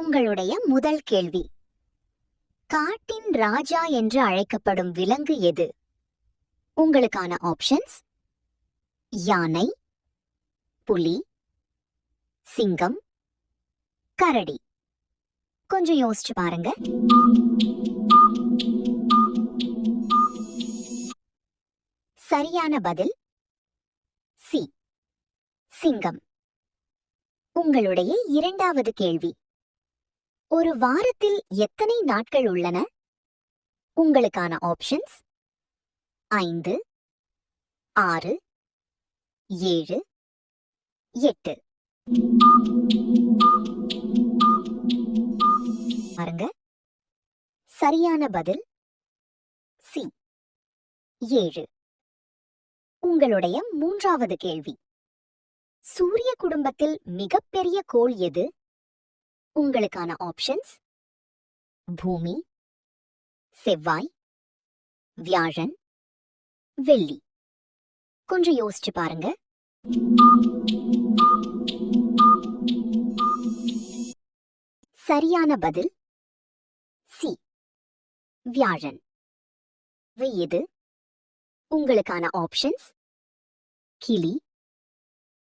உங்களுடைய முதல் கேள்வி, காட்டின் ராஜா என்று அழைக்கப்படும் விலங்கு எது? உங்களுக்கான ஆப்ஷன்ஸ்: யானை, புலி, சிங்கம், கரடி. கொஞ்சம் யோசிச்சு பாருங்க. சரியான பதில் சி, சிங்கம். உங்களுடைய இரண்டாவது கேள்வி, ஒரு வாரத்தில் எத்தனை நாட்கள் உள்ளன? உங்களுக்கான ஆப்ஷன்ஸ்: 5, 6, 7, 8. பாருங்க. சரியான பதில் சி, 7. உங்களுடைய மூன்றாவது கேள்வி, சூரிய குடும்பத்தில் மிகப்பெரிய கோள் எது? உங்களுக்கான ஆப்ஷன்ஸ்: பூமி, செவ்வாய், வியாழன், வெள்ளி. கொஞ்சம் யோசிச்சு பாருங்க. சரியான பதில் சி, வியாழன். எது? உங்களுக்கான ஆப்ஷன்ஸ்: கிளி,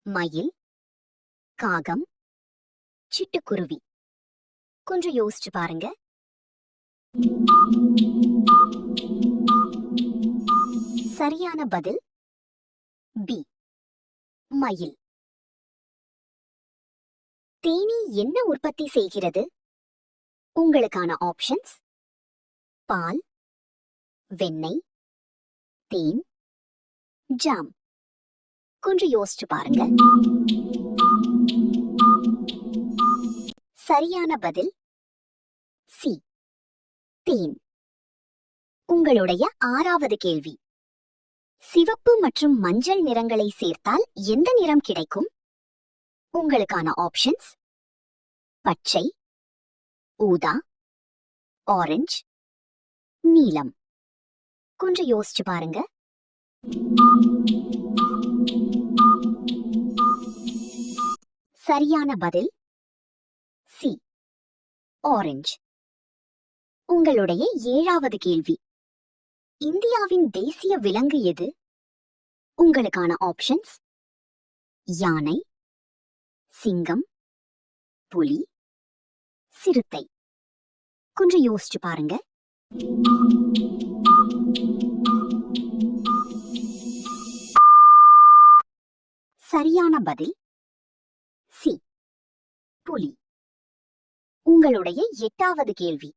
மயில், காகம், சிட்டுக்குருவி. கொஞ்சம் யோசிச்சு பாருங்க. சரியான பதில் பி, மயில். தேனீ என்ன உற்பத்தி செய்கிறது? உங்களுக்கான ஆப்ஷன்ஸ்: பால், வெண்ணெய், தேன், ஜாம். கொஞ்சம் யோசிச்சு பாருங்க. சரியான பதில் சி, தேன். உங்களுடைய ஆறாவது கேள்வி, சிவப்பு மற்றும் மஞ்சள் நிறங்களை சேர்த்தால் எந்த நிறம் கிடைக்கும்? உங்களுக்கான ஆப்ஷன்ஸ்: பச்சை, ஊதா, ஆரஞ்சு, நீலம். கொஞ்சம் யோசிச்சு பாருங்க. சரியான பதில் சி, ஆரஞ்சு. உங்களுடைய ஏழாவது கேள்வி, இந்தியாவின் தேசிய விலங்கு எது? உங்களுக்கான ஆப்ஷன்ஸ்: யானை, சிங்கம், புலி, சிறுத்தை. கொஞ்சம் யோசிச்சு பாருங்க. சரியான பதில் சி, புலி. உங்களுடைய எட்டாவது கேள்வி,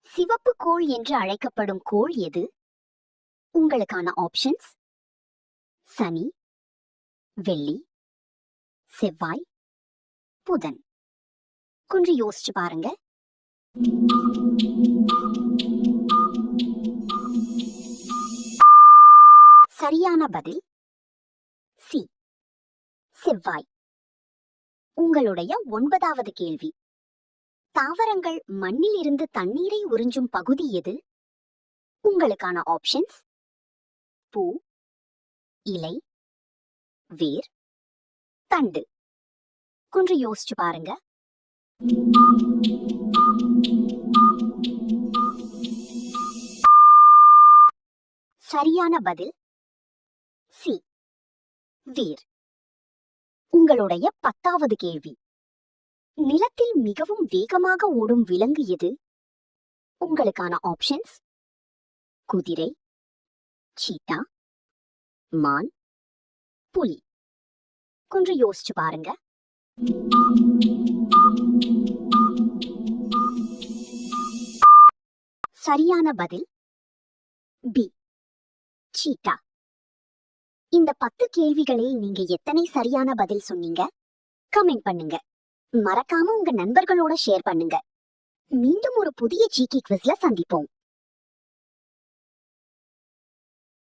சிவப்பு கோள் என்று அழைக்கப்படும் கோள் எது? உங்களுக்கான ஆப்ஷன்ஸ்: சனி, வெள்ளி, செவ்வாய், புதன். கொஞ்சம் யோசிச்சு பாருங்க. சரியான பதில் சி, செவ்வாய். உங்களுடைய ஒன்பதாவது கேள்வி, தாவரங்கள் மண்ணில் இருந்து தண்ணீரை உறிஞ்சும் பகுதி எது? உங்களுக்கான ஆப்ஷன்ஸ்: பூ, இலை, வேர், தண்டு. கொஞ்சம் யோசிச்சு பாருங்க. சரியான பதில் சி, வேர். உங்களுடைய 10வது கேள்வி, நிலத்தில் மிகவும் வேகமாக ஓடும் விலங்கு எது? உங்களுக்கான ஆப்ஷன்ஸ்: குதிரை, சீட்டா, மான், புலி. கொஞ்சம் யோசிச்சு பாருங்க. சரியான பதில் பி, சீட்டா. இந்த 10 கேள்விகளில் நீங்க எத்தனை சரியான பதில் சொன்னீங்க? கமெண்ட் பண்ணுங்க. மறக்காம உங்க நண்பர்களோட ஷேர் பண்ணுங்க. மீண்டும் ஒரு புதிய ஜிகே குவிஸ்ல சந்திப்போம்.